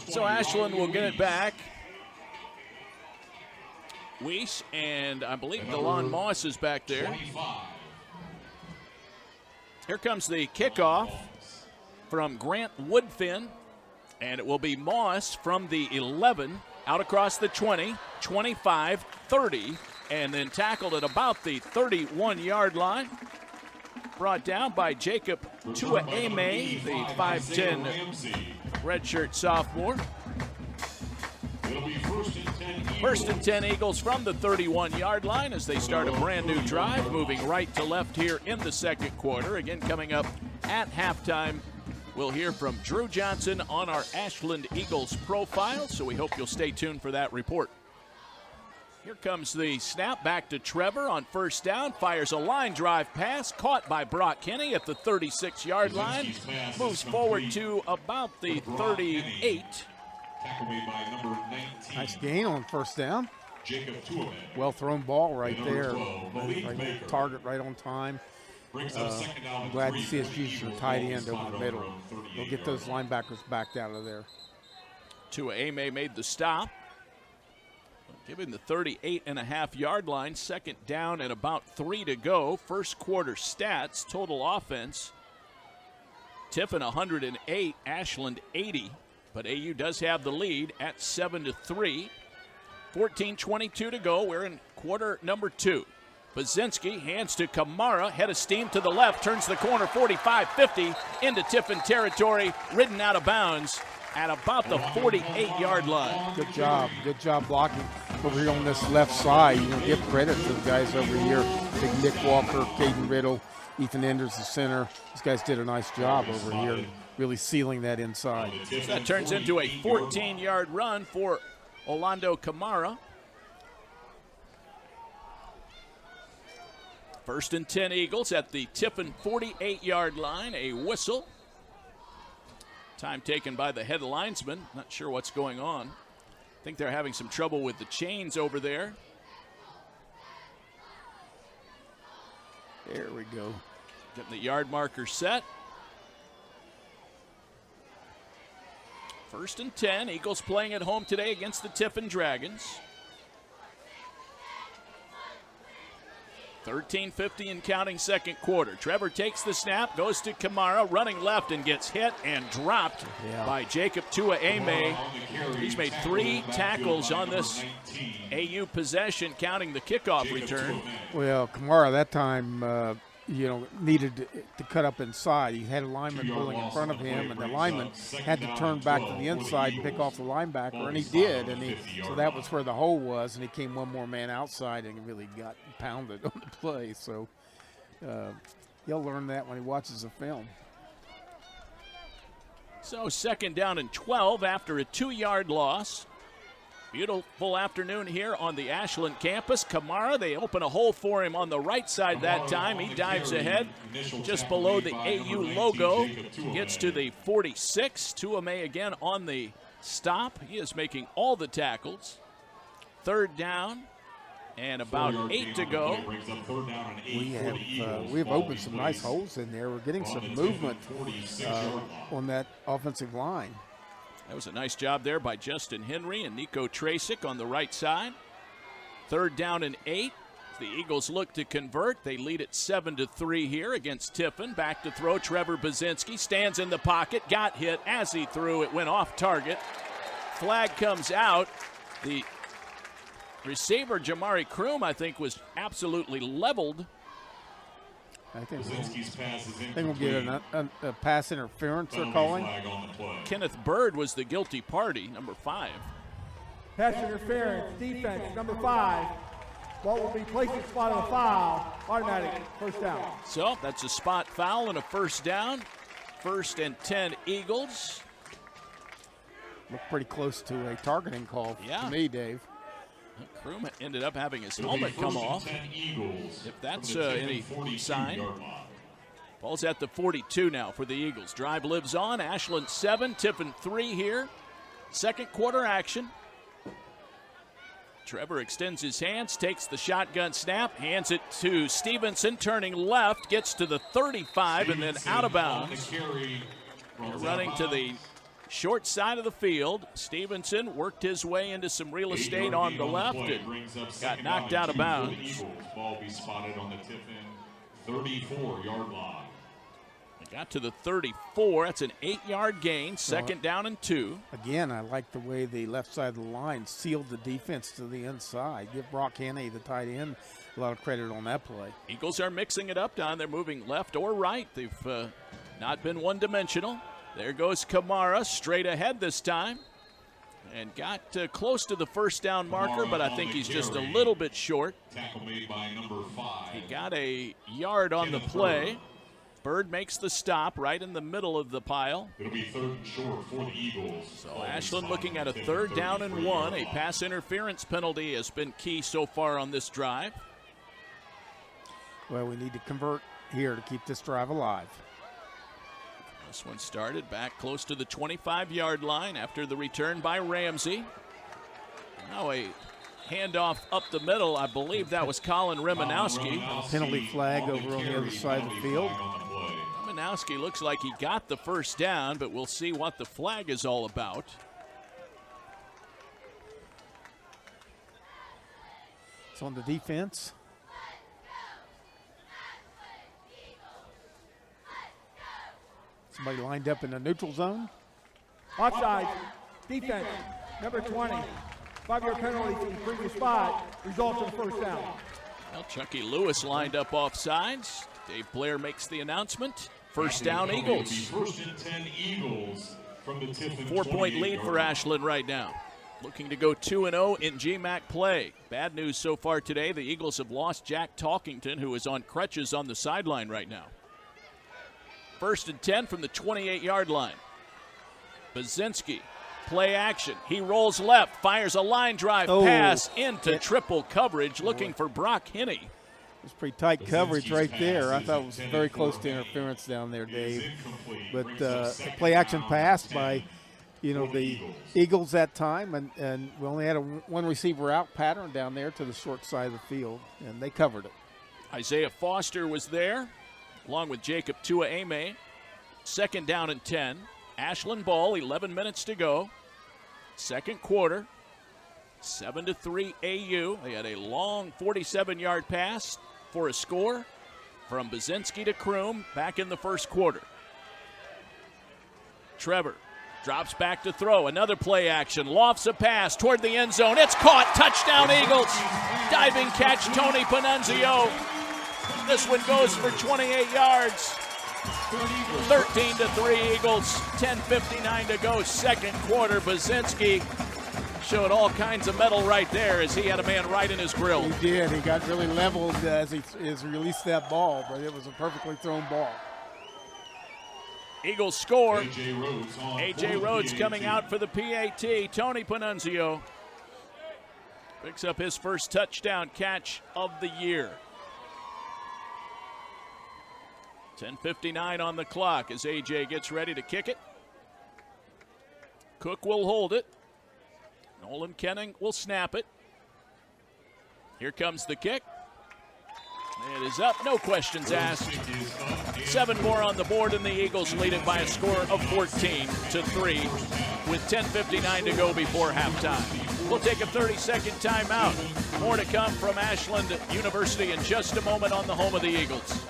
So Ashland will get it back. Weiss and I believe DeLon Moss is back there. 25. Here comes the kickoff from Grant Woodfin, and it will be Moss from the 11 out across the 20, 25, 30, and then tackled at about the 31-yard line. Brought down by Jacob Tuaeme, the 5'10 redshirt sophomore. It'll be First and 10 Eagles from the 31-yard line as they start a brand new drive, moving right to left here in the second quarter. Again, coming up at halftime, we'll hear from Drew Johnson on our Ashland Eagles profile, so we hope you'll stay tuned for that report. Here comes the snap back to Trevor on first down, fires a line drive pass, caught by Brock Kenny at the 36-yard line, moves forward to about the 38. Nice gain on first down. Jacob Tuaeme. Well thrown ball right there. 12, Right, target right on time. I'm glad to see us use the tight end over the middle. They'll get those linebackers backed out of there. Tuaeme made the stop. Given the 38.5-yard line, second down and about 3 to go. First quarter stats, total offense. Tiffin 108, Ashland 80. But AU does have the lead at 7-3. 14:22 to go. We're in quarter number 2. Bycznski hands to Kamara, head of steam to the left, turns the corner 45-50 into Tiffin territory, ridden out of bounds at about the 48-yard line. Good job blocking over here on this left side. You know, give credit to the guys over here. Big Nick Walker, Caden Riddle, Ethan Enders, the center. These guys did a nice job over here, really sealing that inside. So that turns into a 14-yard run for Orlando Kamara. First and 10 Eagles at the Tiffin 48-yard line. A whistle. Time taken by the head linesman. Not sure what's going on. I think they're having some trouble with the chains over there. There we go. Getting the yard marker set. First and 10. Eagles playing at home today against the Tiffin Dragons. 13:50 and counting second quarter. Trevor takes the snap, goes to Kamara, running left and gets hit and dropped by Jacob Tuaeme. He's made 3 tackles on this AU possession, counting the kickoff return. Well, Kamara that time, needed to cut up inside. He had a lineman pulling in front of him, and the lineman had to turn back to the inside and pick off the linebacker, and he did. So that was where the hole was, and he came one more man outside and really got pounded on the play. So he'll learn that when he watches the film. So second down and 12 after a 2-yard loss. Beautiful afternoon here on the Ashland campus. Kamara, they open a hole for him on the right side that time. He dives ahead just below the AU logo. Gets to the 46. Tuaeme again on the stop. He is making all the tackles. Third down and about 8 to go. We have opened some nice holes in there. We're getting some movement on that offensive line. That was a nice job there by Justin Henry and Nico Trasick on the right side. Third down and 8. The Eagles look to convert. They lead at 7-3 here against Tiffin. Back to throw. Trevor Bycznski stands in the pocket. Got hit as he threw. It went off target. Flag comes out. The receiver, Jamari Kroom, I think, was absolutely leveled. I think we'll get a pass interference they're calling. Kenneth Bird was the guilty party, number 5. Pass interference, defense, number 5. Ball will be placed in spot on a foul. Automatic, first down. So that's a spot foul and a first down. First and 10 Eagles. Look pretty close to a targeting call to me, Dave. Kroom ended up having his helmet come off. If that's any sign. Ball's at the 42 now for the Eagles. Drive lives on. Ashland 7, Tiffin 3 here. Second quarter action. Trevor extends his hands, takes the shotgun snap, hands it to Stevenson, turning left, gets to the 35 and then out of bounds. Running to the short side of the field. Stevenson worked his way into some real estate on the left and got knocked out of bounds. Ball be spotted on the Tiffin 34-yard line. Got to the 34. That's an 8-yard gain. Second down and 2. Again, I like the way the left side of the line sealed the defense to the inside. Give Brock Henney, the tight end, a lot of credit on that play. Eagles are mixing it up, Don. They're moving left or right. They've not been one-dimensional. There goes Kamara, straight ahead this time. And got close to the first down marker, but I think he's just a little bit short. Tackle made by number 5. He got a yard on the play. Bird makes the stop right in the middle of the pile. It'll be third and short for the Eagles. So Ashland looking at a third down and 1. A pass interference penalty has been key so far on this drive. Well, we need to convert here to keep this drive alive. This one started back close to the 25-yard line after the return by Ramsey. Now a handoff up the middle. I believe that was Colin Remanowski. Penalty flag over on the other side of the field. Remanowski looks like he got the first down, but we'll see what the flag is all about. It's on the defense. Somebody lined up in the neutral zone. Offside. Defense. Number 20. 5-yard penalty from the previous spot. Results in first down. Well, Chucky Lewis lined up offsides. Dave Blair makes the announcement. First down, Eagles. First and 10 Eagles from the Tiffin 4-point lead for Ashland right now. Looking to go 2-0 in GMAC play. Bad news so far today. The Eagles have lost Jack Talkington, who is on crutches on the sideline right now. First and 10 from the 28-yard line. Bycznski, play action. He rolls left, fires a line drive pass into triple coverage, looking for Brock Henney. It was pretty tight coverage right there. I thought it was very close to interference down there, Dave. But play action pass by, the Eagles that time, and we only had a one receiver out pattern down there to the short side of the field, and they covered it. Isaiah Foster was there, along with Jacob Tua-Ame. Second down and 10. Ashland ball, 11 minutes to go. Second quarter, 7-3 AU. They had a long 47-yard pass for a score from Bycznski to Kroom back in the first quarter. Trevor drops back to throw. Another play action. Lofts a pass toward the end zone. It's caught. Touchdown Eagles. Diving catch, Tony Panunzio. This one goes for 28 yards. 13-3 Eagles. 10:59 to go. Second quarter. Bycznski showed all kinds of mettle right there as he had a man right in his grill. He did. He got really leveled as he released that ball, but it was a perfectly thrown ball. Eagles score. A.J. Rhodes coming out for the PAT. Tony Panunzio picks up his first touchdown catch of the year. 10:59 on the clock as A.J. gets ready to kick it. Cook will hold it. Nolan Kenning will snap it. Here comes the kick. It is up, no questions asked. 7 more on the board, and the Eagles lead it by a score of 14-3 with 10:59 to go before halftime. We'll take a 30-second timeout. More to come from Ashland University in just a moment on the home of the Eagles.